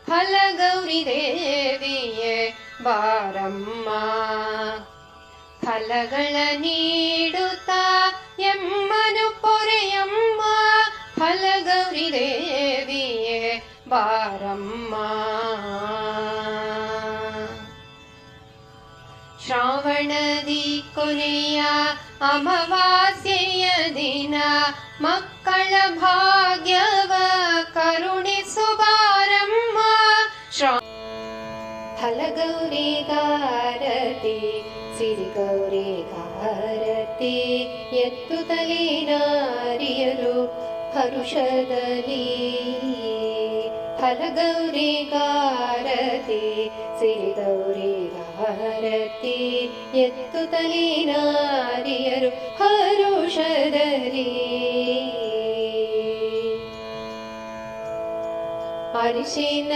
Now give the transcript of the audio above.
ಫಲಗೌರಿ ದೇವಿಯೇ ಬಾರಮ್ಮ. ಫಲಗಳ ನೀಡುತ್ತಾ ಎಮ್ಮನು ಪೊರೆಯಮ್ಮ. ಫಲಗೌರಿ ದೇವಿಯೇ ಬಾರಮ್ಮ. ಶ್ರಾವಣದಿ ಕೊನೆಯ ಅಮಾವಾಸ್ಯೆಯ ದಿನ ಮಕ್ಕಳ ಭಾಗ್ಯವ ಕರುಣಿಸು ಬಾರಮ್ಮ. ಫಲಗೌರಿಗಾರತಿ ಸಿರಿಗೌರಿಗಾರತಿ ಎತ್ತುತ್ತಲೇ ನಾರಿಯರು ಹರುಷದಲ್ಲಿ. ಫಲಗೌರಿಗಾರತಿ ಸಿರಿಗೌರಿಗಾರತಿ ಎತ್ತುತ್ತಲೇ ನಾರಿಯರು ಹರುಷದಲ್ಲಿ. ಅರಿಶಿನ